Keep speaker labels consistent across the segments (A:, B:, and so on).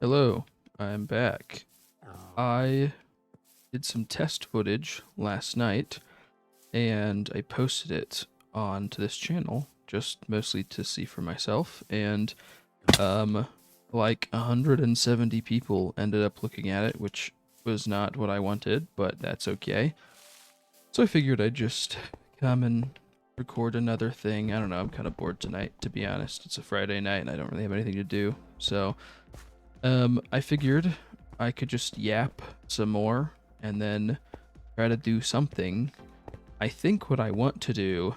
A: Hello, I'm back. I did some test footage last night and I posted it onto this channel just mostly to see for myself, and um like 170 people ended up looking at it, which was not what I wanted, but that's okay. So I figured I'd just come and record another thing. I don't know, I'm kind of bored tonight, to be honest. It's a Friday night and I don't really have anything to do. So I figured I could just yap some more and then try to do something. I think what I want to do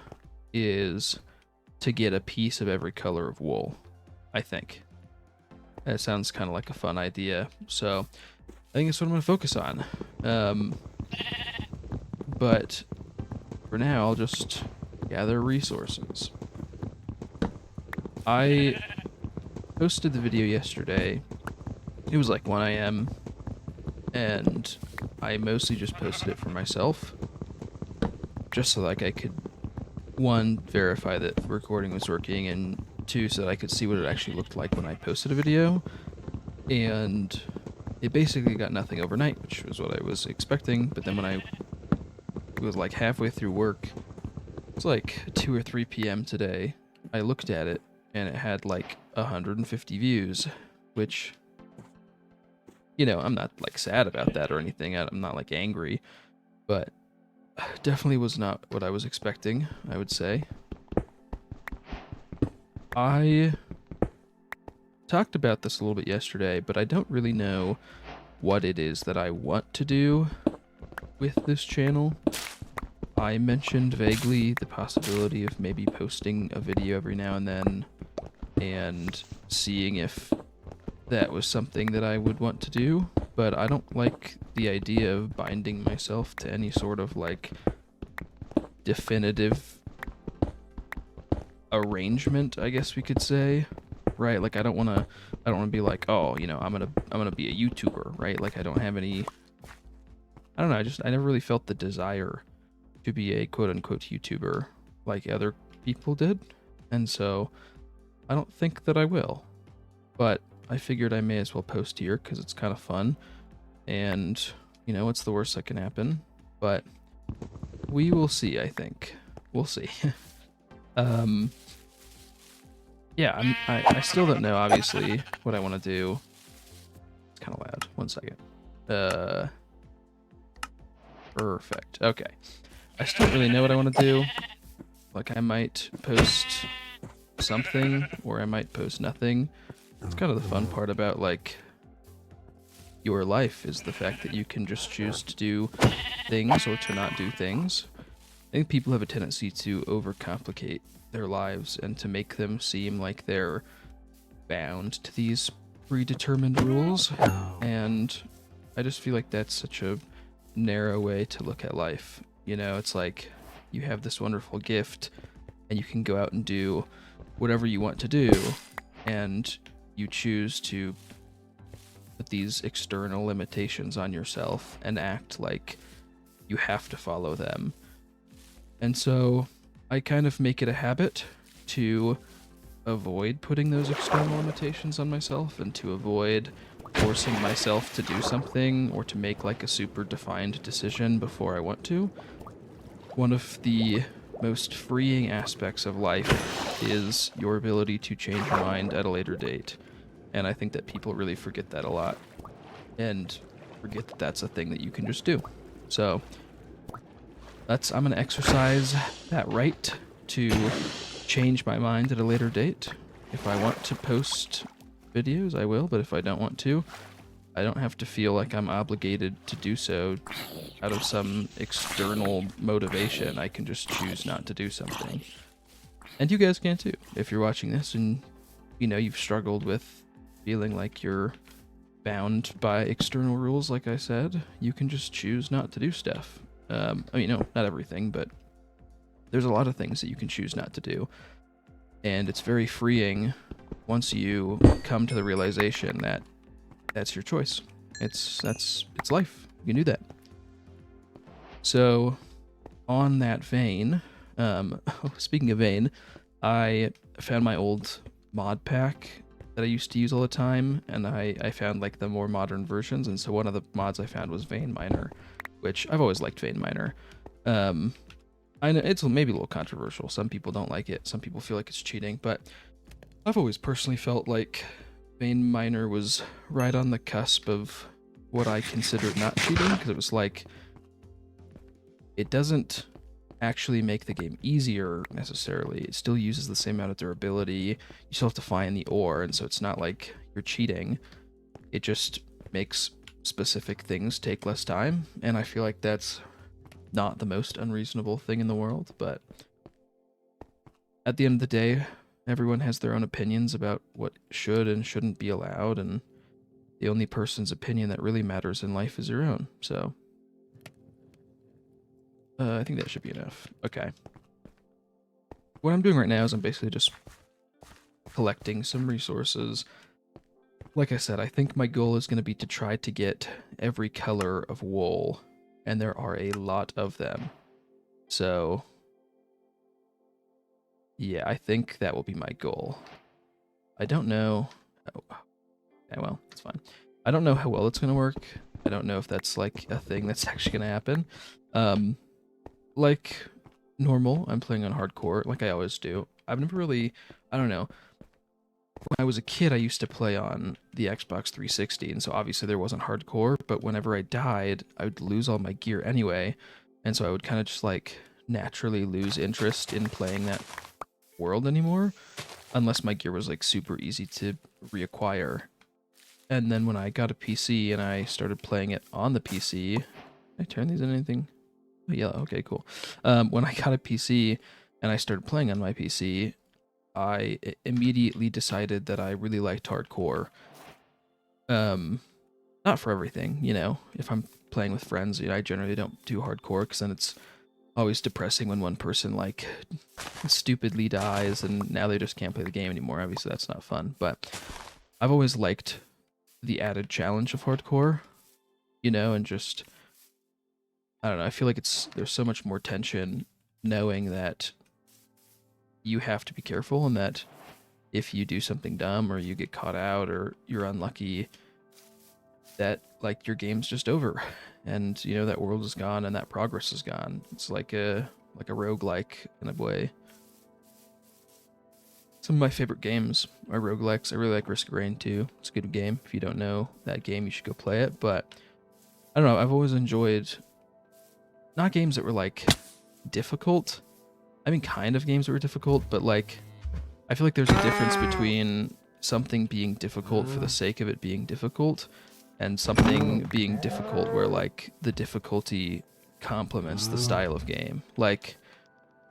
A: is to get a piece of every color of wool. I think. That sounds kind of like a fun idea. So I think that's what I'm going to focus on. But for now, I'll just gather resources. I posted the video yesterday. It was like 1 a.m. and I mostly just posted it for myself, just so like I could, one, verify that the recording was working, and two, so that I could see what it actually looked like when I posted a video. And it basically got nothing overnight, which was what I was expecting. But then when I was like halfway through work, it's like 2 or 3 p.m. today, I looked at it and it had like 150 views, which, you know, I'm not like sad about that or anything. I'm not like angry, but definitely was not what I was expecting, I would say. I talked about this a little bit yesterday, but I don't really know what it is that I want to do with this channel. I mentioned vaguely the possibility of maybe posting a video every now and then and seeing if that was something that I would want to do, but I don't like the idea of binding myself to any sort of like definitive arrangement, I guess we could say. Right? Like I don't want to be like, "Oh, you know, I'm going to be a YouTuber," right? Like I don't have any, I don't know, I never really felt the desire to be a quote unquote YouTuber like other people did. And so I don't think that I will. But I figured I may as well post here because it's kind of fun. And, you know, what's the worst that can happen? But we will see, I think. We'll see. Yeah, I still don't know, obviously, what I want to do. It's kind of loud. 1 second. Perfect. Okay. I still don't really know what I want to do. Like, I might post something, or I might post nothing. It's kind of the fun part about, like, your life is the fact that you can just choose to do things or to not do things. I think people have a tendency to overcomplicate their lives and to make them seem like they're bound to these predetermined rules. And I just feel like that's such a narrow way to look at life. You know, it's like you have this wonderful gift and you can go out and do whatever you want to do, and you choose to put these external limitations on yourself and act like you have to follow them. And so I kind of make it a habit to avoid putting those external limitations on myself and to avoid forcing myself to do something or to make like a super defined decision before I want to. One of the most freeing aspects of life is your ability to change your mind at a later date. And I think that people really forget that a lot and forget that that's a thing that you can just do. So I'm going to exercise that right to change my mind at a later date. If I want to post videos, I will, but if I don't want to, I don't have to feel like I'm obligated to do so out of some external motivation. I can just choose not to do something. And you guys can too. If you're watching this and, you know, you've struggled with feeling like you're bound by external rules, like I said, you can just choose not to do stuff. I mean, no, not everything, but there's a lot of things that you can choose not to do. And it's very freeing once you come to the realization that that's your choice. It's life. You can do that. So, on that vein, speaking of vein, I found my old mod pack that I used to use all the time, and I found like the more modern versions, and so one of the mods I found was Vein Miner, which I've always liked Vein Miner. I know it's maybe a little controversial. Some people don't like it. Some people feel like it's cheating, but I've always personally felt like Vein Miner was right on the cusp of what I considered not cheating, because it was like, it doesn't actually make the game easier necessarily. It still uses the same amount of durability. You still have to find the ore, and so it's not like you're cheating. It just makes specific things take less time, and I feel like that's not the most unreasonable thing in the world, but at the end of the day, everyone has their own opinions about what should and shouldn't be allowed, and the only person's opinion that really matters in life is your own. So I think that should be enough. Okay. What I'm doing right now is I'm basically just collecting some resources. Like I said, I think my goal is going to be to try to get every color of wool, and there are a lot of them. So yeah, I think that will be my goal. I don't know. Okay, well, it's fine. I don't know how well it's going to work. I don't know if that's like a thing that's actually going to happen. Like normal, I'm playing on hardcore, like I always do. I've never really, I don't know. When I was a kid, I used to play on the Xbox 360, and so obviously there wasn't hardcore, but whenever I died, I would lose all my gear anyway, and so I would kind of just like naturally lose interest in playing that world anymore, unless my gear was like super easy to reacquire. And then when I got a PC and I started playing it on the PC, can I turn these into anything? Oh, yellow, okay, cool. When I got a PC and I started playing on my PC, I immediately decided that I really liked hardcore. Not for everything, you know. If I'm playing with friends, I generally don't do hardcore, because then it's always depressing when one person like stupidly dies and now they just can't play the game anymore. Obviously that's not fun, but I've always liked the added challenge of hardcore, and just, I don't know, I feel like there's so much more tension knowing that you have to be careful, and that if you do something dumb or you get caught out or you're unlucky, that like your game's just over, and that world is gone and that progress is gone. It's like a roguelike in a way. Some of my favorite games are roguelikes. I really like Risk of Rain 2. It's a good game. If you don't know that game, you should go play it. But I don't know, I've always enjoyed not games that were like difficult. I mean, kind of games that were difficult, but like I feel like there's a difference between something being difficult for the sake of it being difficult and something being difficult where like the difficulty complements the style of game. Like,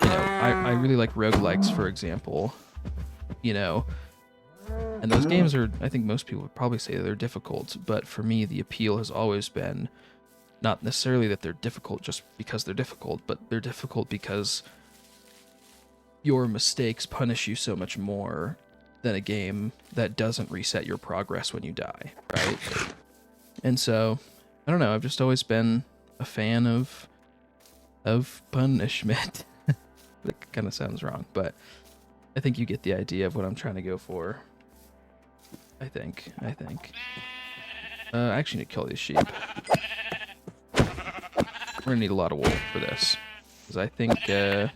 A: I really like roguelikes, for example, and those games are, I think most people would probably say they're difficult, but for me the appeal has always been not necessarily that they're difficult just because they're difficult, but they're difficult because your mistakes punish you so much more than a game that doesn't reset your progress when you die, right? And so, I don't know, I've just always been a fan of punishment. That kind of sounds wrong, but I think you get the idea of what I'm trying to go for. I think. I actually need to kill these sheep. We're gonna need a lot of wool for this, because I think I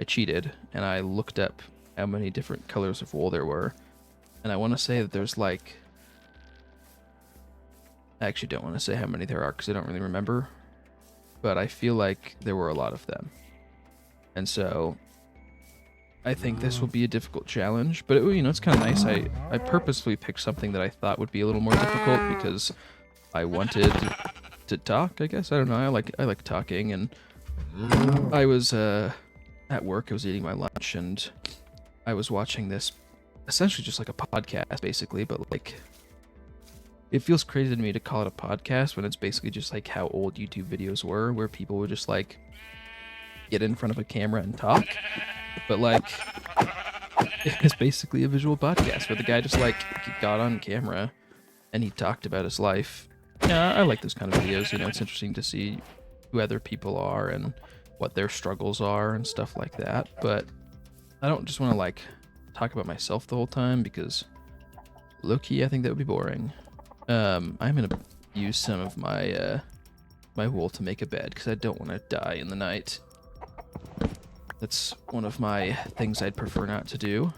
A: cheated and I looked up how many different colors of wool there were, and I want to say that there's like, I actually don't want to say how many there are because I don't really remember, but I feel like there were a lot of them. And so I think this will be a difficult challenge, but it's kind of nice. I purposefully picked something that I thought would be a little more difficult because I wanted to talk, I guess. I don't know. I like talking, and I was at work. I was eating my lunch, and I was watching this, essentially just like a podcast, basically, but like, it feels crazy to me to call it a podcast when it's basically just like how old YouTube videos were, where people would just like get in front of a camera and talk. But like, it's basically a visual podcast where the guy just like got on camera and he talked about his life. Yeah, I like those kind of videos. It's interesting to see who other people are and what their struggles are and stuff like that. But I don't just want to like talk about myself the whole time, because low-key, I think that would be boring. I'm gonna use some of my my wool to make a bed because I don't want to die in the night. That's one of my things I'd prefer not to do.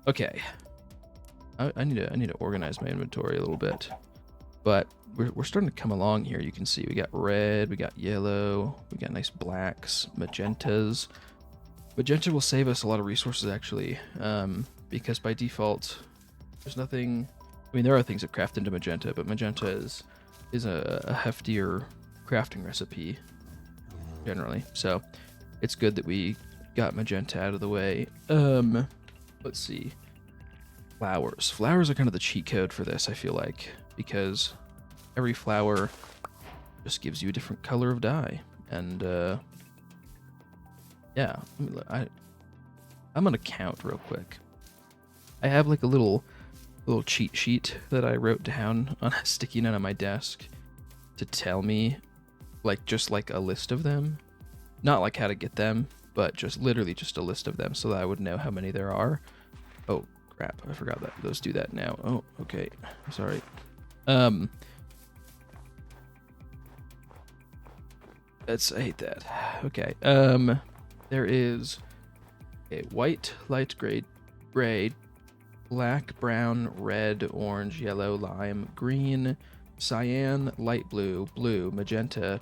A: Okay. I need to organize my inventory a little bit, but we're starting to come along here. You can see we got red, we got yellow, we got nice blacks, magentas. Magenta will save us a lot of resources actually, because by default, there's nothing. I mean, there are things that craft into magenta, but magenta is a heftier crafting recipe generally. So it's good that we got magenta out of the way. Let's see. Flowers. Flowers are kind of the cheat code for this, I feel like, because every flower just gives you a different color of dye. And yeah, I'm gonna count real quick. I have like a little cheat sheet that I wrote down on a sticky note on my desk to tell me, like, just like a list of them, not like how to get them, but just literally just a list of them so that I would know how many there are. Oh crap, I forgot that those do that now. Oh, okay, sorry. I hate that. Okay. There is a white, light gray, black, brown, red, orange, yellow, lime, green, cyan, light blue, blue, magenta,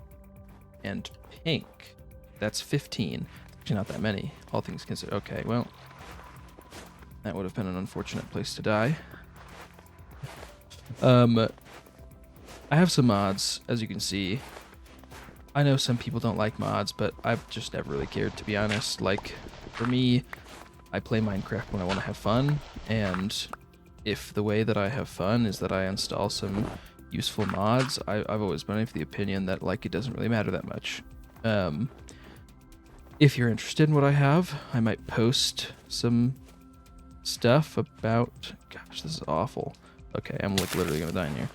A: and pink. That's 15. Actually, not that many, all things considered. Okay, well, that would have been an unfortunate place to die. I have some mods, as you can see. I know some people don't like mods, but I've just never really cared, to be honest. Like, for me, I play Minecraft when I want to have fun, and if the way that I have fun is that I install some useful mods, I've always been of the opinion that, like, it doesn't really matter that much. If you're interested in what I have, I might post some stuff about... Gosh, this is awful. Okay, I'm like literally gonna die in here.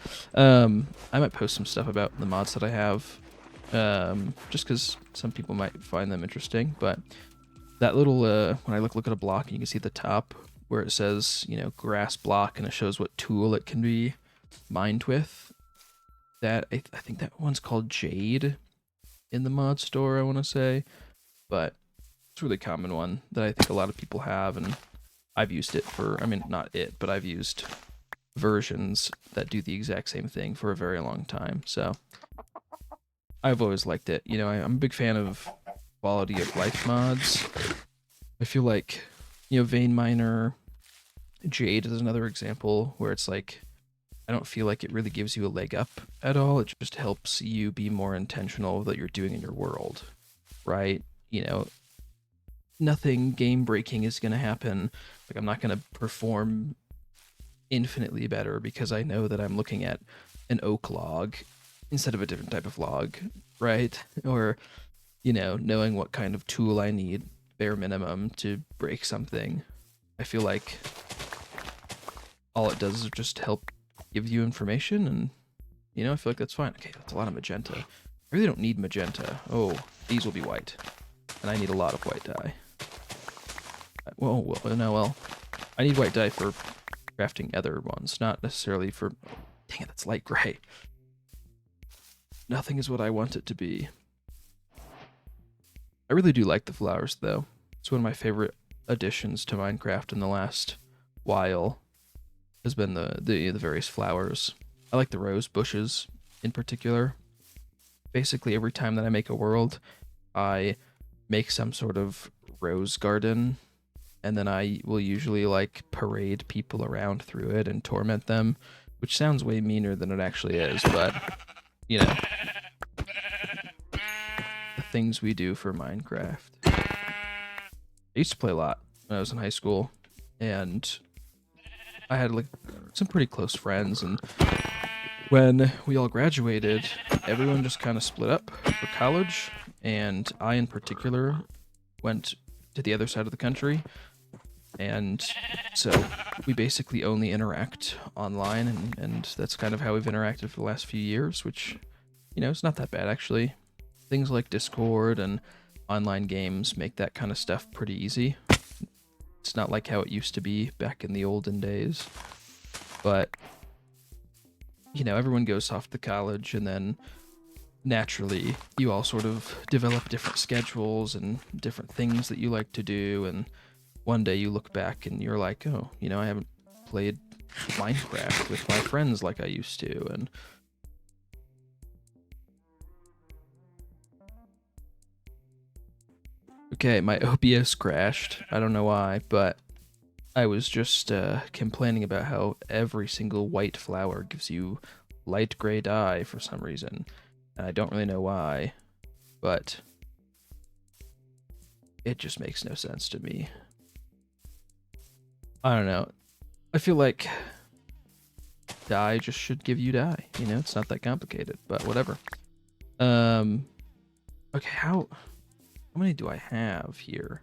A: I might post some stuff about the mods that I have, just because some people might find them interesting. But that little, when I look at a block, and you can see at the top where it says, you know, grass block, and it shows what tool it can be mined with. That I think that one's called Jade in the mod store, I want to say, but it's a really common one that I think a lot of people have, and I've used it for, I mean, not it, but I've used versions that do the exact same thing for a very long time. So I've always liked it. You know, I'm a big fan of quality of life mods. I feel like, you know, Vein Miner, Jade is another example where it's like, I don't feel like it really gives you a leg up at all. It just helps you be more intentional with what you're doing in your world, right? You know, nothing game breaking is going to happen. Like, I'm not going to perform infinitely better because I know that I'm looking at an oak log instead of a different type of log, right? Or, you know, knowing what kind of tool I need, bare minimum, to break something. I feel like all it does is just help give you information, and, you know, I feel like that's fine. Okay, that's a lot of magenta. I really don't need magenta. Oh, these will be white. And I need a lot of white dye. Well, no, well, I need white dye for crafting other ones, not necessarily for... Dang it, that's light gray. Nothing is what I want it to be. I really do like the flowers, though. It's one of my favorite additions to Minecraft in the last while, has been the various flowers. I like the rose bushes in particular. Basically, every time that I make a world, I make some sort of rose garden, and then I will usually like parade people around through it and torment them, which sounds way meaner than it actually is, but, you know, the things we do for Minecraft. I used to play a lot when I was in high school, and I had like some pretty close friends, and when we all graduated, everyone just kind of split up for college, and I in particular went to the other side of the country, and so we basically only interact online, and that's kind of how we've interacted for the last few years, which, you know, it's not that bad actually. Things like Discord and online games make that kind of stuff pretty easy. It's not like how it used to be back in the olden days. But, you know, everyone goes off to college, and then naturally you all sort of develop different schedules and different things that you like to do. And one day you look back and you're like, oh, you know, I haven't played Minecraft with my friends like I used to. And okay, my OBS crashed. I don't know why, but I was just complaining about how every single white flower gives you light gray dye for some reason. And I don't really know why, but it just makes no sense to me. I don't know. I feel like dye just should give you dye. You know, it's not that complicated, but whatever. Okay, how many do I have here?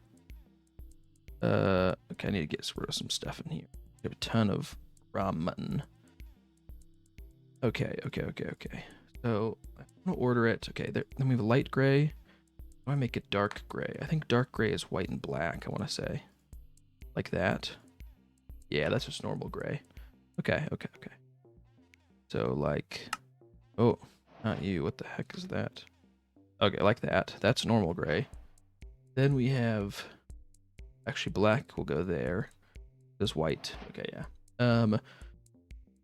A: Okay, I need to get rid of some stuff in here. I have a ton of raw mutton. Okay. So I'm gonna order it. Okay, then we have a light gray. I make it dark gray. I think dark gray is white and black, I want to say. Like that. Yeah, that's just normal gray. Okay. So like, oh, not you. What the heck is that? Okay, like that. That's normal gray. Then we have, actually black will go there. There's white. Okay, yeah.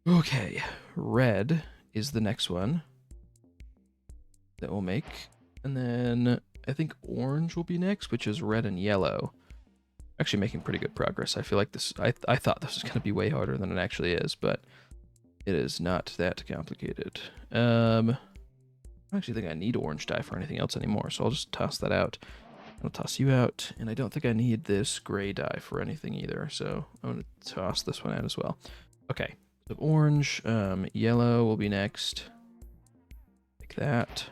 A: Okay, red is the next one that we'll make. And then I think orange will be next, which is red and yellow. Actually making pretty good progress. I feel like this, I thought this was going to be way harder than it actually is, but it is not that complicated. I don't actually think I need orange dye for anything else anymore, so I'll just toss that out. I'll toss you out, and I don't think I need this gray dye for anything either, so I'm going to toss this one out as well. Okay, so orange, yellow will be next. Like that.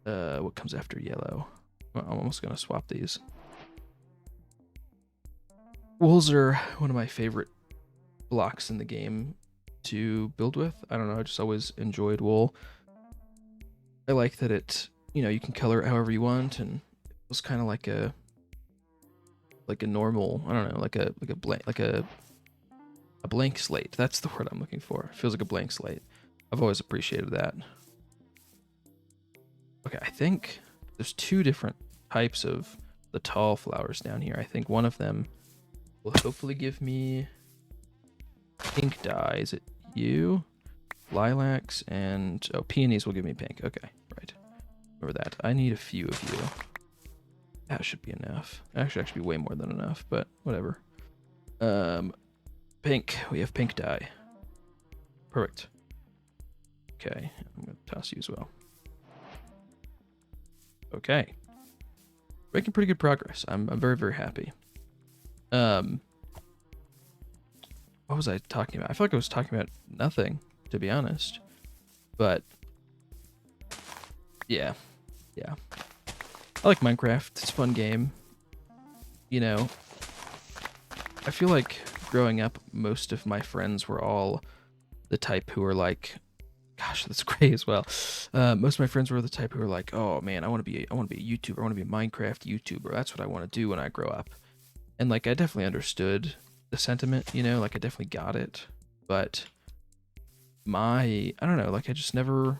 A: What comes after yellow? Well, I'm almost going to swap these. Wools are one of my favorite blocks in the game to build with. I don't know, I just always enjoyed wool. I like that it, you know, you can color it however you want, and it was kind of like a normal, I don't know, like a blank slate. That's the word I'm looking for. It feels like a blank slate. I've always appreciated that. Okay, I think there's two different types of the tall flowers down here. I think one of them will hopefully give me pink dye. Is it you? Lilacs and, oh, peonies will give me pink. Okay, right. Remember that. I need a few of you. That should be enough. Actually be way more than enough, but whatever. Pink. We have pink dye. Perfect. Okay, I'm gonna toss you as well. Okay. Making pretty good progress. I'm very, very happy. What was I talking about? I feel like I was talking about nothing, to be honest. But yeah. I like Minecraft. It's a fun game. You know, I feel like growing up, most of my friends were all the type who were like, gosh, that's great as well. Most of my friends were the type who were like, oh man, I want to be a YouTuber. I want to be a Minecraft YouTuber. That's what I want to do when I grow up. And like, I definitely understood the sentiment, you know, like I definitely got it. But I don't know, like I just never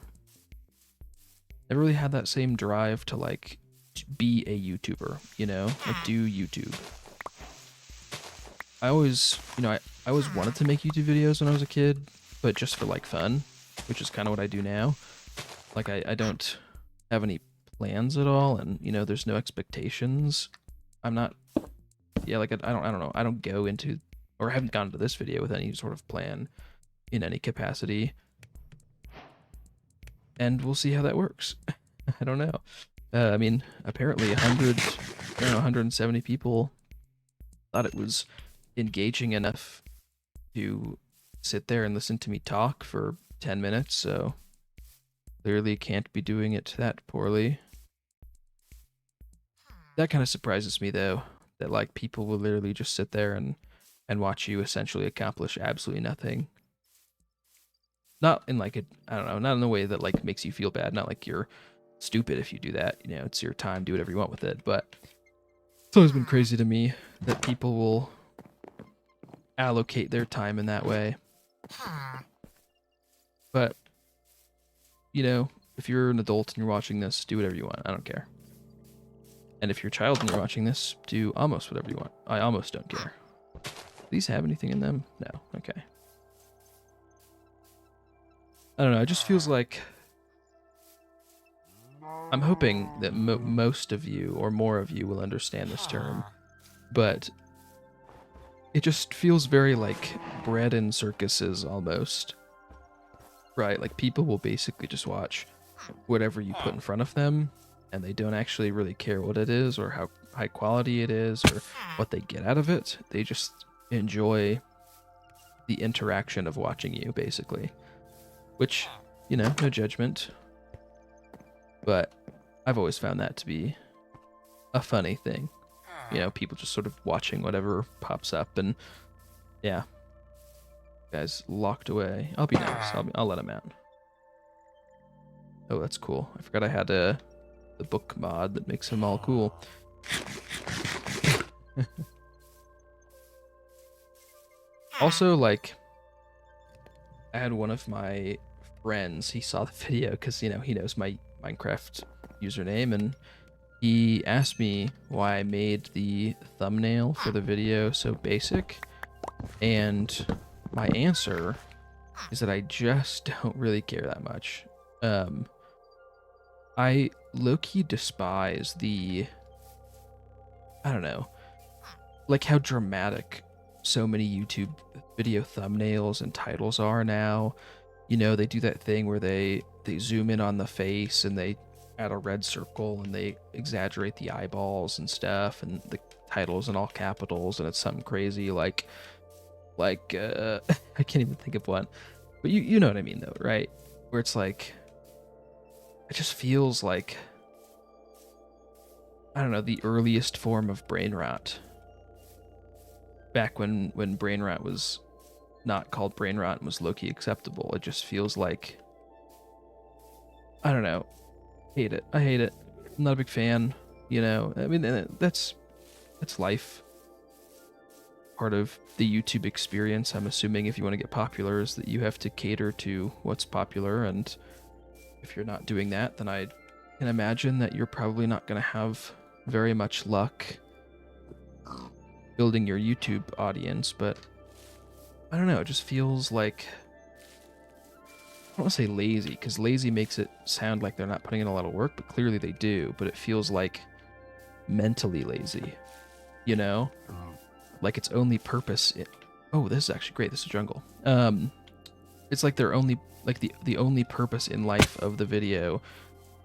A: really had that same drive to like be a YouTuber, you know, like do YouTube. I always, you know, I always wanted to make YouTube videos when I was a kid, but just for like fun, which is kind of what I do now. Like I don't have any plans at all, and you know, there's no expectations. I'm not, yeah, like I don't know. I don't go into, or haven't gone to this video with any sort of plan in any capacity. And we'll see how that works. I don't know. I mean, apparently 170 people thought it was engaging enough to sit there and listen to me talk for 10 minutes, so clearly can't be doing it that poorly. That kind of surprises me, though, that like people will literally just sit there and watch you essentially accomplish absolutely nothing. Not in like a, I don't know, not in a way that like makes you feel bad, not like you're stupid if you do that, you know, it's your time, do whatever you want with it, but It's always been crazy to me that people will allocate their time in that way. But, you know, if you're an adult and you're watching this, do whatever you want. I don't care. And if you're a child and you're watching this, do almost whatever you want. I almost don't care. Do these have anything in them? No. Okay. I don't know. It just feels like I'm hoping that most of you or more of you will understand this term, but it just feels very like bread in circuses almost, right? Like people will basically just watch whatever you put in front of them, and they don't actually really care what it is or how high quality it is or what they get out of it. They just enjoy the interaction of watching you, basically, which, you know, no judgment. But I've always found that to be a funny thing. You know, people just sort of watching whatever pops up, and yeah. Guy's locked away. I'll be nice. I'll let him out. Oh, that's cool. I forgot I had the book mod that makes him all cool. Also, like, I had one of my friends, he saw the video because, you know, he knows my Minecraft username, and he asked me why I made the thumbnail for the video so basic, and my answer is that I just don't really care that much. I low-key despise the, I don't know, like how dramatic so many YouTube video thumbnails and titles are now. You know, they do that thing where they zoom in on the face and they add a red circle and they exaggerate the eyeballs and stuff, and the title's in all capitals, and it's something crazy like I can't even think of one, but you know what I mean though, right? Where it's like, it just feels like, I don't know, the earliest form of brain rot. Back when brain rot was not called brain rot and was low-key acceptable. It just feels like, I don't know, hate it. I hate it. I'm not a big fan, you know. I mean, that's life. Part of the YouTube experience, I'm assuming, if you want to get popular, is that you have to cater to what's popular, and if you're not doing that, then I can imagine that you're probably not going to have very much luck building your YouTube audience. But I don't know, it just feels like, I don't want to say lazy, because lazy makes it sound like they're not putting in a lot of work, but clearly they do. But it feels like mentally lazy, you know? Like its only purpose, oh, this is actually great, this is jungle. It's like their only, like the only purpose in life of the video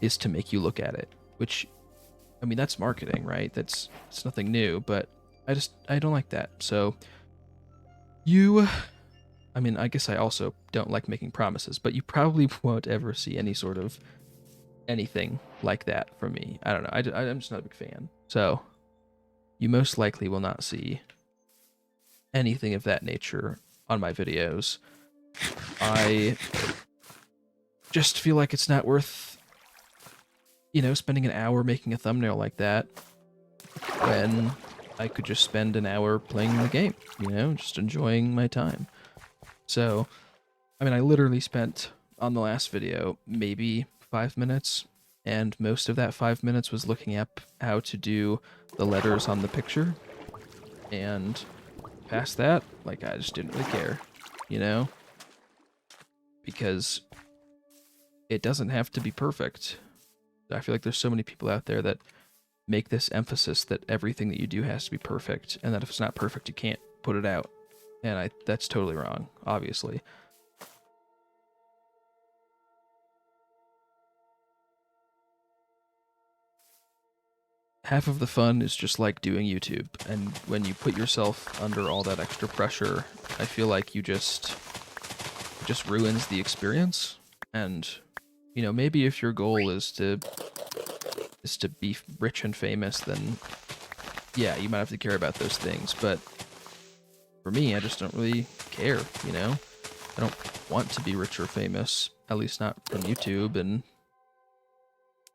A: is to make you look at it, which, I mean, that's marketing, right? It's nothing new, but I don't like that. So I mean, I guess I also don't like making promises, but you probably won't ever see any sort of anything like that from me. I don't know. I'm just not a big fan. So you most likely will not see anything of that nature on my videos. I just feel like it's not worth, you know, spending an hour making a thumbnail like that when I could just spend an hour playing the game, you know, just enjoying my time. So, I mean, I literally spent on the last video maybe 5 minutes, and most of that 5 minutes was looking up how to do the letters on the picture, and past that, like, I just didn't really care, you know, because it doesn't have to be perfect. I feel like there's so many people out there that make this emphasis that everything that you do has to be perfect, and that if it's not perfect, you can't put it out. And that's totally wrong, obviously. Half of the fun is just like doing YouTube, and when you put yourself under all that extra pressure, I feel like it just ruins the experience. And, you know, maybe if your goal is to be rich and famous, then yeah, you might have to care about those things. But for me, I just don't really care, you know? I don't want to be rich or famous, at least not from YouTube, and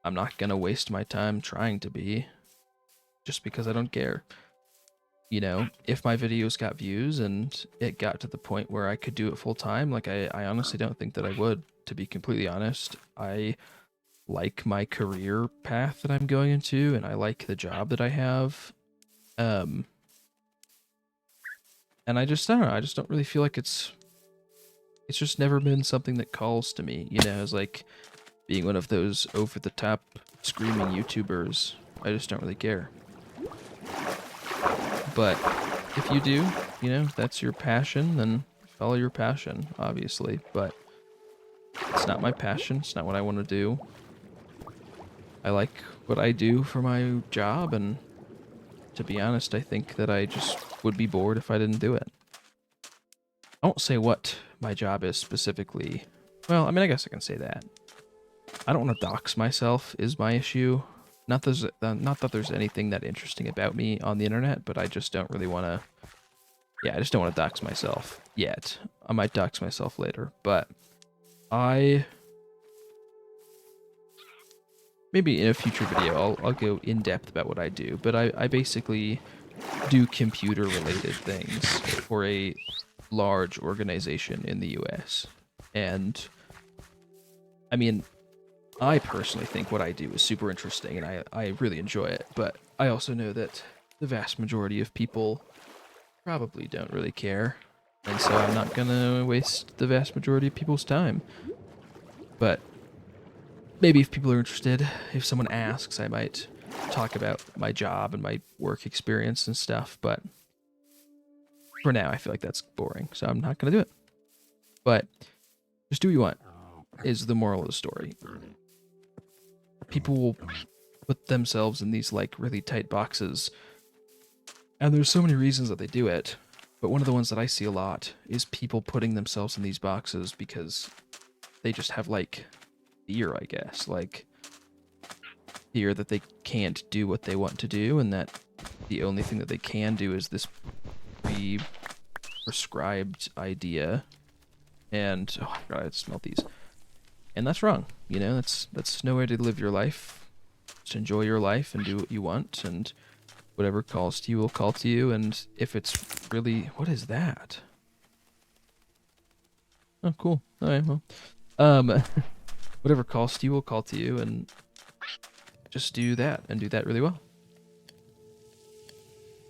A: I'm not gonna waste my time trying to be. just because I don't care. You know, if my videos got views and it got to the point where I could do it full time, like I honestly don't think that I would, to be completely honest. I like my career path that I'm going into, and I like the job that I have. Um, and I don't know, I just don't really feel like it's just never been something that calls to me, you know, as like being one of those over the top screaming YouTubers. I just don't really care. But if you do, you know, if that's your passion, then follow your passion, obviously. But it's not my passion. It's not what I want to do. I like what I do for my job, and to be honest, I think that I just would be bored if I didn't do it. I won't say what my job is specifically. Well, I mean, I guess I can say that. I don't want to dox myself is my issue. Not that there's anything that interesting about me on the internet, but I just don't really want to. Yeah, I just don't want to dox myself yet. I might dox myself later, but maybe in a future video I'll go in depth about what I do. But I basically do computer related things for a large organization in the US. And I mean, I personally think what I do is super interesting, and I really enjoy it, but I also know that the vast majority of people probably don't really care, and so I'm not gonna waste the vast majority of people's time. But maybe if people are interested, if someone asks, I might talk about my job and my work experience and stuff, but for now I feel like that's boring, so I'm not gonna do it. But just do what you want, is the moral of the story. People will put themselves in these like really tight boxes, and there's so many reasons that they do it, but one of the ones that I see a lot is people putting themselves in these boxes because they just have like fear, I guess, like fear that they can't do what they want to do, and that the only thing that they can do is this prescribed idea. And oh god, I smell these. And that's wrong, you know. That's no way to live your life. Just enjoy your life and do what you want, and whatever calls to you will call to you. And if it's really, what is that? Oh, cool. All right, well, whatever calls to you will call to you, and just do that and do that really well.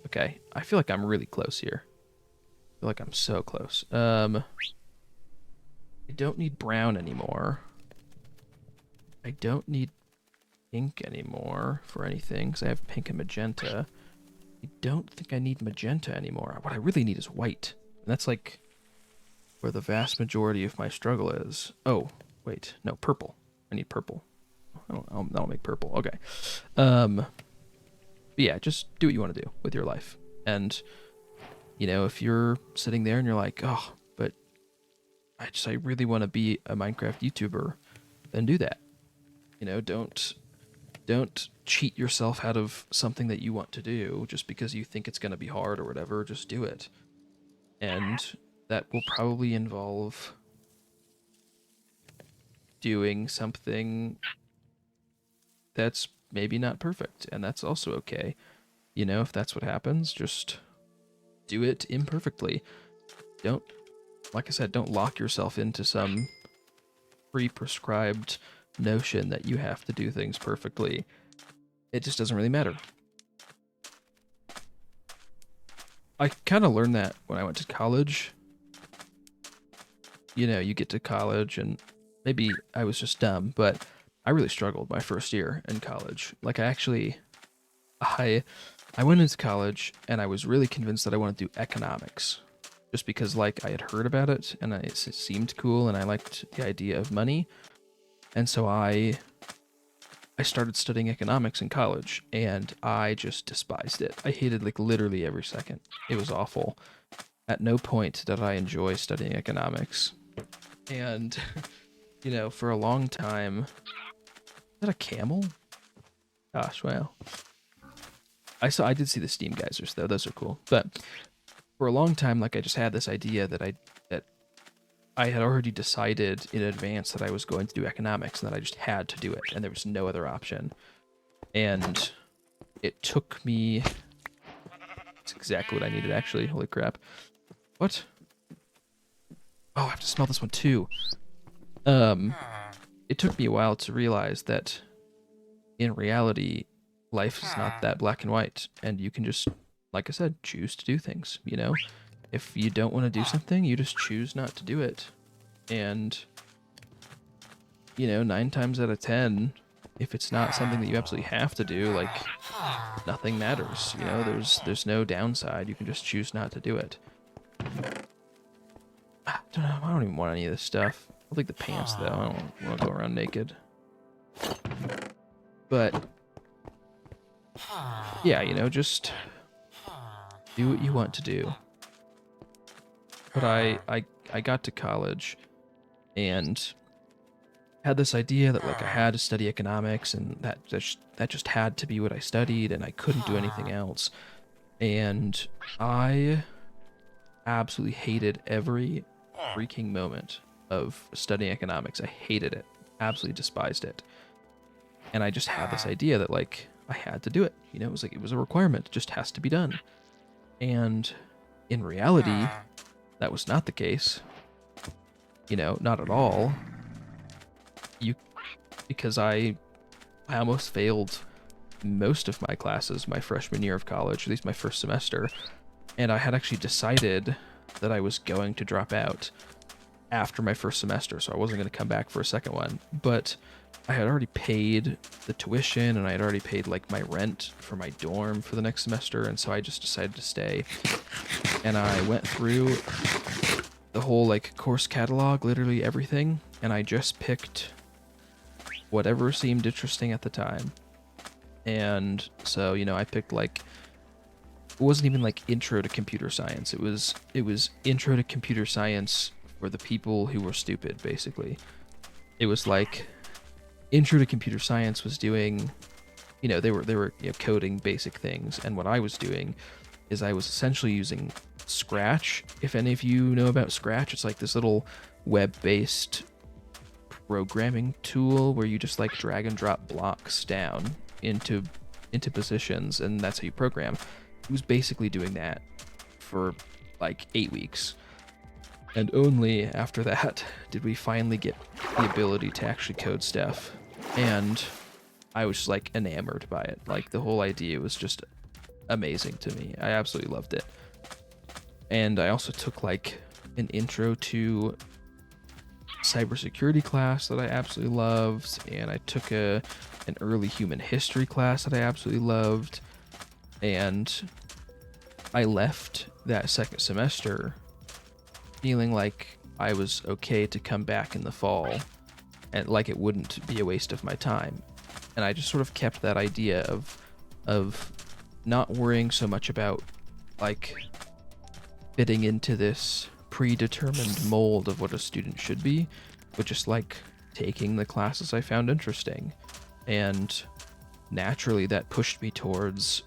A: Okay, I feel like I'm really close here. I feel like I'm so close. I don't need brown anymore. I don't need pink anymore for anything, because I have pink and magenta. I don't think I need magenta anymore. What I really need is white. And that's like where the vast majority of my struggle is. Oh, wait. No, purple. I need purple. That'll make purple. Okay. But yeah, just do what you want to do with your life. And, you know, if you're sitting there and you're like, oh, but I really want to be a Minecraft YouTuber, then do that. You know, don't cheat yourself out of something that you want to do just because you think it's going to be hard or whatever. Just do it. And that will probably involve doing something that's maybe not perfect, and that's also okay. You know, if that's what happens, just do it imperfectly. Don't, like I said, don't lock yourself into some pre-prescribed notion that you have to do things perfectly. It just doesn't really matter. I kind of learned that when I went to college. You know, you get to college, and maybe I was just dumb, but I really struggled my first year in college. Like, I went into college and I was really convinced that I wanted to do economics, just because like I had heard about it and it seemed cool and I liked the idea of money. And so I started studying economics in college, and I just despised it. I hated like literally every second. It was awful. At no point did I enjoy studying economics. And, you know, for a long time... Is that a camel? Gosh, wow. I did see the steam geysers though. Those are cool. But for a long time, like, I just had this idea that I had already decided in advance that I was going to do economics and that I just had to do it and there was no other option. And it took me... That's exactly what I needed, actually. Holy crap. What? Oh, I have to smell this one, too. It took me a while to realize that in reality, life is not that black and white, and you can just, like I said, choose to do things, you know? If you don't want to do something, you just choose not to do it. And, you know, 9 times out of 10, if it's not something that you absolutely have to do, like, nothing matters, you know? There's no downside. You can just choose not to do it. I don't know. I don't even want any of this stuff. I'll take the pants, though. I don't want to go around naked. But, yeah, you know, just do what you want to do. But I got to college and had this idea that, like, I had to study economics, and that just had to be what I studied, and I couldn't do anything else. And I absolutely hated every freaking moment of studying economics. I hated it. Absolutely despised it. And I just had this idea that, like, I had to do it. You know, it was a requirement. It just has to be done. And in reality, that was not the case. You know, not at all. Because I almost failed most of my classes my freshman year of college, at least my first semester. And I had actually decided that I was going to drop out after my first semester, so I wasn't going to come back for a second one. But I had already paid the tuition, and I had already paid, like, my rent for my dorm for the next semester, and so I just decided to stay. And I went through the whole, like, course catalog, literally everything, and I just picked whatever seemed interesting at the time. And so, you know, I picked, like, it wasn't even like intro to computer science. It was intro to computer science for the people who were stupid, basically. It was like intro to computer science was doing, you know, they were you know, coding basic things, and what I was doing is I was essentially using Scratch. If any of you know about Scratch, it's like this little web-based programming tool where you just, like, drag and drop blocks down into positions, and that's how you program. It was basically doing that for like 8 weeks. And only after that did we finally get the ability to actually code stuff. And I was just, like, enamored by it. Like, the whole idea was just amazing to me. I absolutely loved it. And I also took, like, an intro to cybersecurity class that I absolutely loved, and I took an early human history class that I absolutely loved, and I left that second semester feeling like I was okay to come back in the fall, and like it wouldn't be a waste of my time. And I just sort of kept that idea of not worrying so much about, like, fitting into this predetermined mold of what a student should be, but just, like, taking the classes I found interesting. And naturally that pushed me towards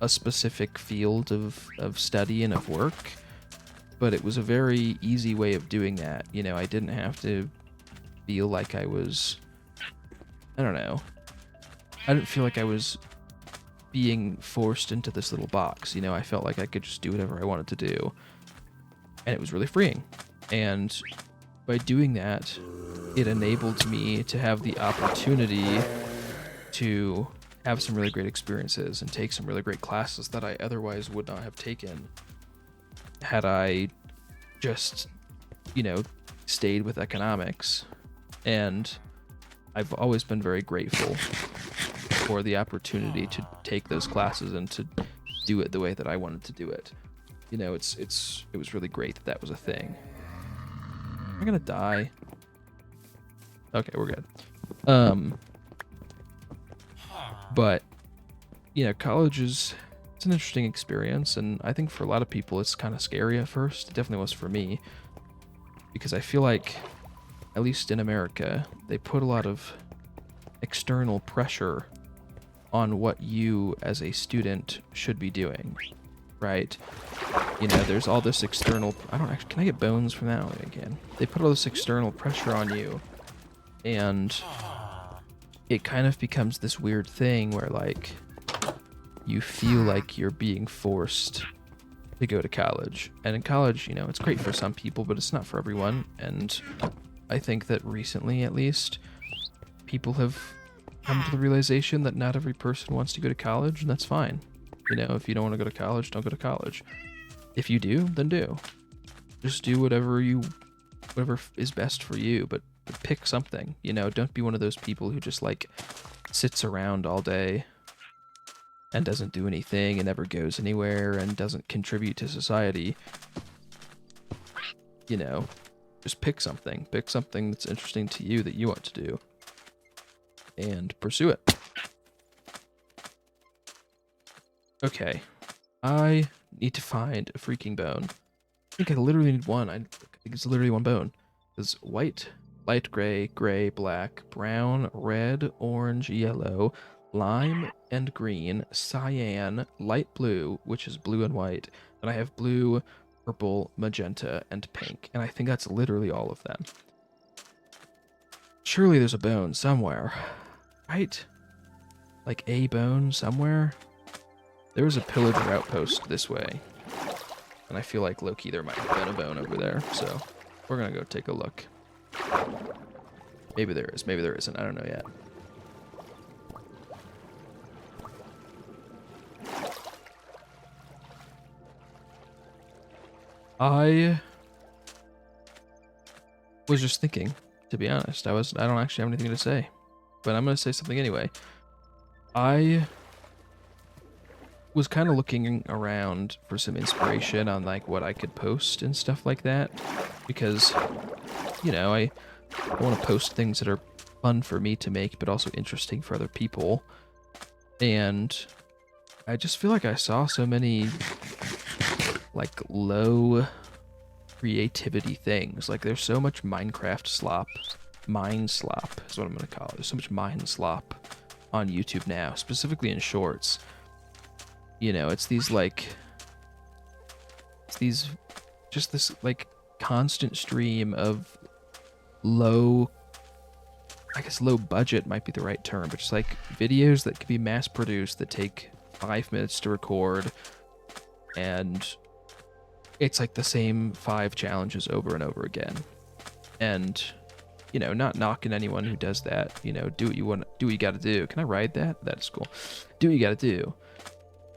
A: a specific field of study and of work, but it was a very easy way of doing that. You know, I didn't have to feel like I was, I don't know, I didn't feel like I was being forced into this little box. You know, I felt like I could just do whatever I wanted to do, and it was really freeing. And by doing that, it enabled me to have the opportunity to have some really great experiences and take some really great classes that I otherwise would not have taken had I just, you know, stayed with economics. And I've always been very grateful for the opportunity to take those classes and to do it the way that I wanted to do it. You know, it was really great that was a thing. Am I gonna die? Okay, we're good. But, you know, college it's an interesting experience, and I think for a lot of people it's kind of scary at first. It definitely was for me, because I feel like, at least in America, they put a lot of external pressure on what you as a student should be doing, right? You know, there's all this external, can I get bones from that one again? They put all this external pressure on you, and it kind of becomes this weird thing where, like, you feel like you're being forced to go to college. And in college, you know, it's great for some people, but it's not for everyone. And I think that recently, at least, people have come to the realization that not every person wants to go to college, and that's fine. You know, if you don't want to go to college, don't go to college. If you do, then do. Just do whatever is best for you, but pick something. You know, don't be one of those people who just like sits around all day and doesn't do anything and never goes anywhere and doesn't contribute to society. You know, just pick something. Pick something that's interesting to you that you want to do and pursue it. Okay, I need to find a freaking bone. I think I literally need one. I think it's literally one bone. It's white, light gray, gray, black, brown, red, orange, yellow, lime and green, cyan, light blue, which is blue and white, and I have blue, purple, magenta, and pink, and I think that's literally all of them. Surely there's a bone somewhere, right? Like a bone somewhere? There was a pillager outpost this way, and I feel like low-key there might have been a bone over there, so we're gonna go take a look. Maybe there is, maybe there isn't, I don't know yet. I was just thinking, to be honest. I don't actually have anything to say, but I'm gonna say something anyway. I was kind of looking around for some inspiration on like what I could post and stuff like that, because, you know, I want to post things that are fun for me to make, but also interesting for other people. And I just feel like I saw so many like low creativity things. Like there's so much Minecraft slop, mine slop is what I'm gonna call it. There's so much mine slop on YouTube now, specifically in shorts. You know, it's these like, just this like constant stream of low, I guess low budget might be the right term, but just like videos that can be mass produced that take 5 minutes to record, and it's like the same 5 challenges over and over again. And, you know, not knocking anyone who does that, you know, do what you gotta do. Can I ride that? That's cool. Do what you gotta do.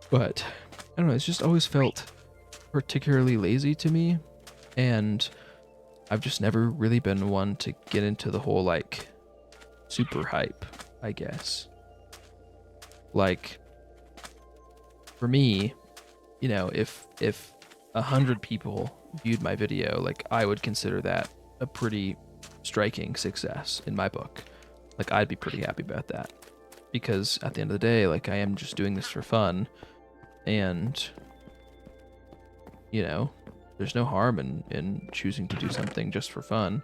A: But, I don't know, it's just always felt particularly lazy to me, and I've just never really been one to get into the whole, like, super hype, I guess. Like, for me, you know, if 100 people viewed my video, like, I would consider that a pretty striking success in my book. Like, I'd be pretty happy about that, because at the end of the day, like, I am just doing this for fun, and, you know, there's no harm in choosing to do something just for fun.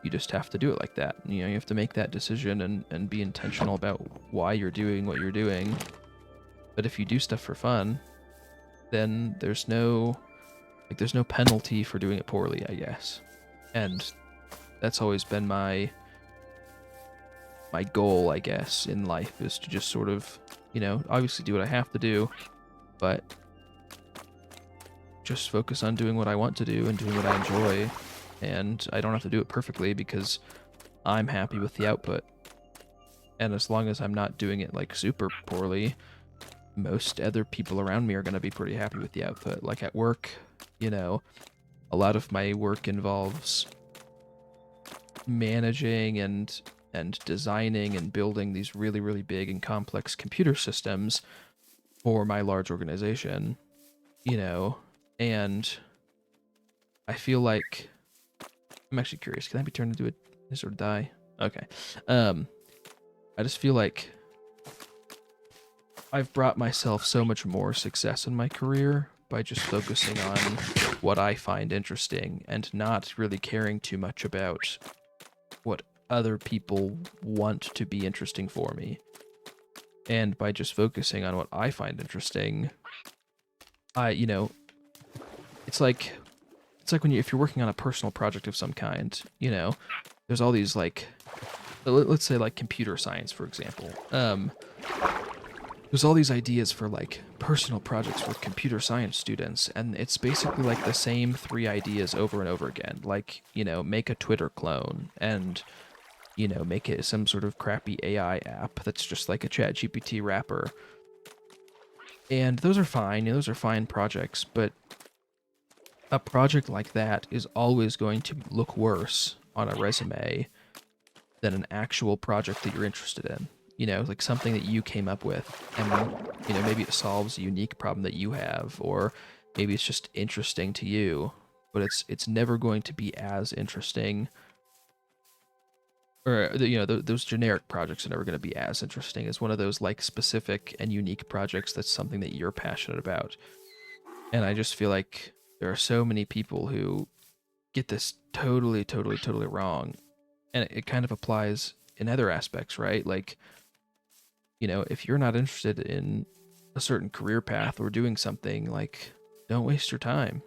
A: You just have to do it like that. You know, you have to make that decision and be intentional about why you're doing what you're doing. But if you do stuff for fun, then there's no penalty for doing it poorly, I guess. And that's always been my goal, I guess, in life, is to just sort of, you know, obviously do what I have to do, but just focus on doing what I want to do and doing what I enjoy. And I don't have to do it perfectly because I'm happy with the output. And as long as I'm not doing it like super poorly, most other people around me are going to be pretty happy with the output. Like at work, you know, a lot of my work involves managing and designing and building these really, really big and complex computer systems for my large organization, you know, and I feel like, I'm actually curious, can I be turned into a sort of die? Okay. I just feel like I've brought myself so much more success in my career by just focusing on what I find interesting and not really caring too much about what other people want to be interesting for me. And by just focusing on what I find interesting, you know, it's like when if you're working on a personal project of some kind, you know, there's all these like, let's say like computer science, for example. there's all these ideas for like personal projects for computer science students, and it's basically like the same three ideas over and over again. Like, make a Twitter clone and, make it some sort of crappy AI app that's just like a ChatGPT wrapper. And those are fine, those are fine projects, but a project like that is always going to look worse on a resume than an actual project that you're interested in. Like something that you came up with, and maybe it solves a unique problem that you have, or maybe it's just interesting to you, but it's never going to be as interesting, or those generic projects are never going to be as interesting as one of those like specific and unique projects that's something that you're passionate about. And I just feel like there are so many people who get this totally, totally, totally wrong, and it kind of applies in other aspects, right? Like, if you're not interested in a certain career path or doing something, like, don't waste your time.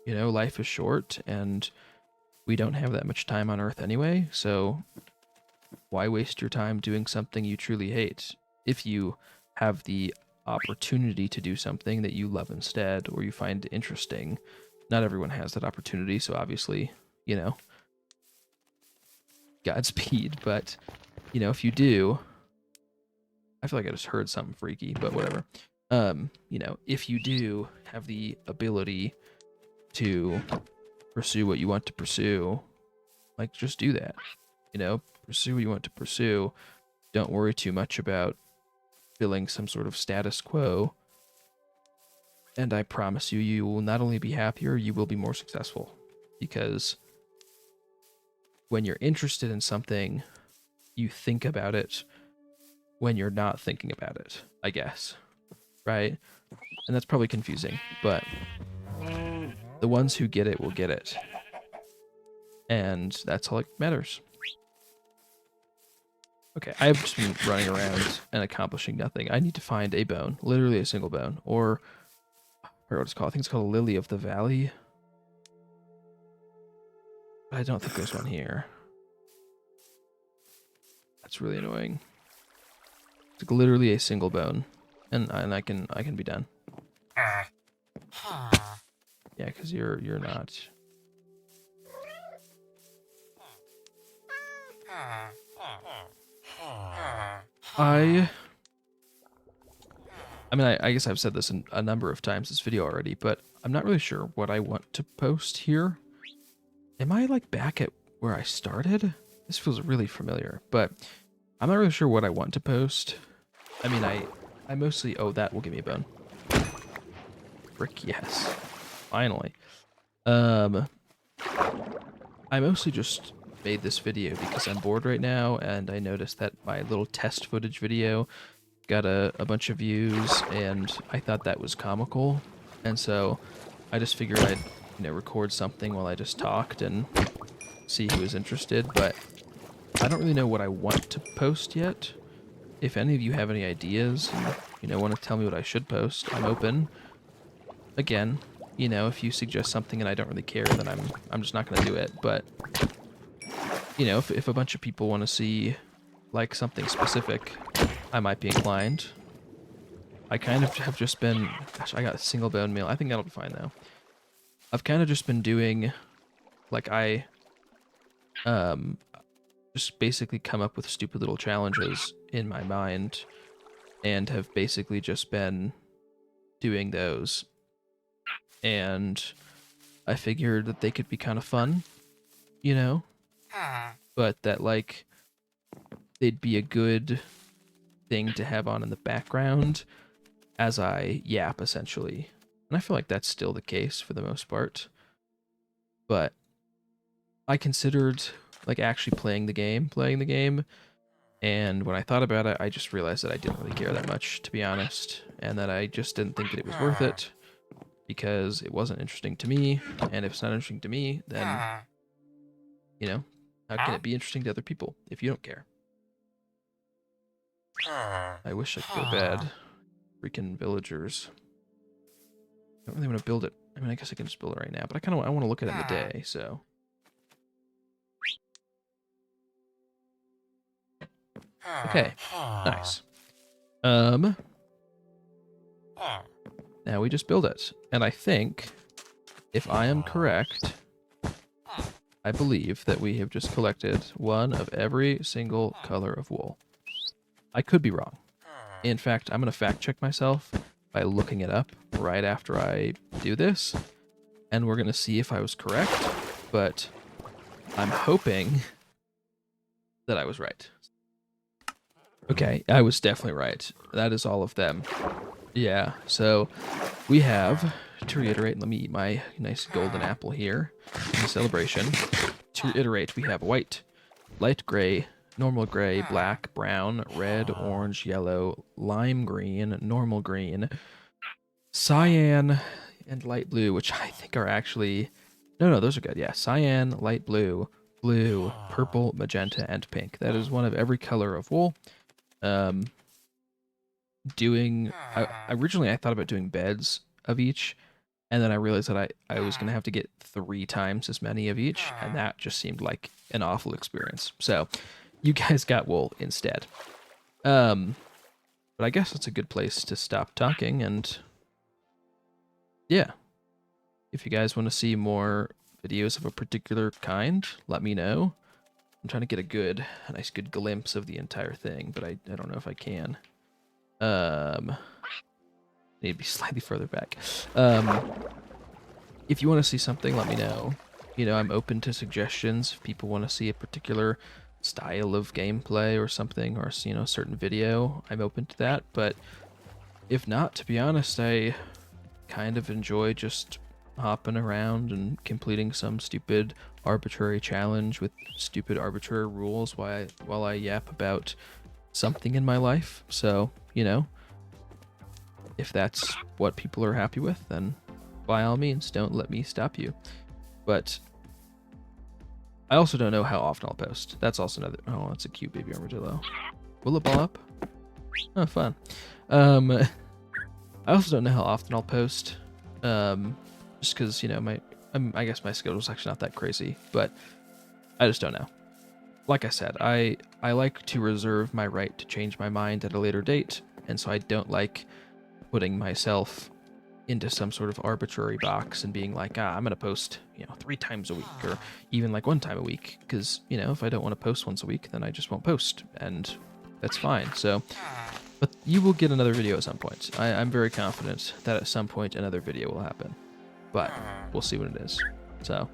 A: Life is short and we don't have that much time on Earth anyway, so why waste your time doing something you truly hate? If you have the opportunity to do something that you love instead or you find interesting, not everyone has that opportunity, so obviously, Godspeed. But, if you do, I feel like I just heard something freaky, but whatever. If you do have the ability to pursue what you want to pursue, like, just do that. Pursue what you want to pursue. Don't worry too much about filling some sort of status quo. And I promise you, you will not only be happier, you will be more successful. Because when you're interested in something, you think about it when you're not thinking about it, I guess. Right? And that's probably confusing, but the ones who get it will get it. And that's all that matters. Okay, I've just been running around and accomplishing nothing. I need to find a bone, literally a single bone, or I forgot what it's called. I think it's called a Lily of the Valley. But I don't think there's one here. That's really annoying. It's like literally a single bone, and I can be done. Yeah, because you're not. I mean, I guess I've said this a number of times this video already, but I'm not really sure what I want to post here. Am I like back at where I started? This feels really familiar, but I'm not really sure what I want to post. I mean, I mostly, oh, that will give me a bone. Frick, yes. Finally. I mostly just made this video because I'm bored right now, and I noticed that my little test footage video got a bunch of views, and I thought that was comical, and so I just figured I'd record something while I just talked and see who was interested. But I don't really know what I want to post yet. If any of you have any ideas and want to tell me what I should post, I'm open. Again, if you suggest something and I don't really care, then I'm just not going to do it. But if a bunch of people want to see like something specific, I might be inclined. I kind of have just been, gosh, I got a single bone meal. I think that'll be fine though. I've kind of just been doing, like, just basically come up with stupid little challenges in my mind and have basically just been doing those. And I figured that they could be kind of fun, but that, like, they'd be a good thing to have on in the background as I yap, essentially. And I feel like that's still the case for the most part. But I considered, like, actually playing the game, and when I thought about it, I just realized that I didn't really care that much, to be honest, and that I just didn't think that it was worth it, because it wasn't interesting to me, and if it's not interesting to me, then, how can it be interesting to other people if you don't care? I wish I could go bad. Freaking villagers. I don't really want to build it. I mean, I guess I can just build it right now, but I want to look at it in the day, so. Okay, nice. Now we just build it. And I think, if I am correct, I believe that we have just collected one of every single color of wool. I could be wrong. In fact, I'm going to fact check myself by looking it up right after I do this. And we're going to see if I was correct. But I'm hoping that I was right. Okay, I was definitely right. That is all of them. Yeah, so we have, to reiterate, let me eat my nice golden apple here in celebration. To reiterate, we have white, light gray, normal gray, black, brown, red, orange, yellow, lime green, normal green, cyan, and light blue, which I think are actually... No, those are good. Yeah, cyan, light blue, blue, purple, magenta, and pink. That is one of every color of wool. Originally I thought about doing beds of each, and then I realized that I was gonna have to get 3 times as many of each, and that just seemed like an awful experience. So you guys got wool instead. But I guess it's a good place to stop talking, and yeah. If you guys want to see more videos of a particular kind, let me know. I'm trying to get a nice good glimpse of the entire thing, but I don't know if I can. Need to be slightly further back. If you want to see something, let me know. You know, I'm open to suggestions. If people want to see a particular style of gameplay or something, or, you know, a certain video, I'm open to that. But if not, to be honest, I kind of enjoy just hopping around and completing some stupid arbitrary challenge with stupid arbitrary rules while I yap about something in my life. So, you know, if that's what people are happy with, then by all means, don't let me stop you. But I also don't know how often I'll post. That's also another... Oh, that's a cute baby armadillo. Will it ball up? Oh, fun. I also don't know how often I'll post. Just because, you know, I guess my schedule's actually not that crazy, but I just don't know. Like I said, I like to reserve my right to change my mind at a later date, and so I don't like putting myself into some sort of arbitrary box and being like, I'm going to post, you know, 3 times a week, or even like 1 time a week, because, you know, if I don't want to post once a week, then I just won't post, and that's fine. So, but you will get another video at some point. I'm very confident that at some point another video will happen. But we'll see what it is. So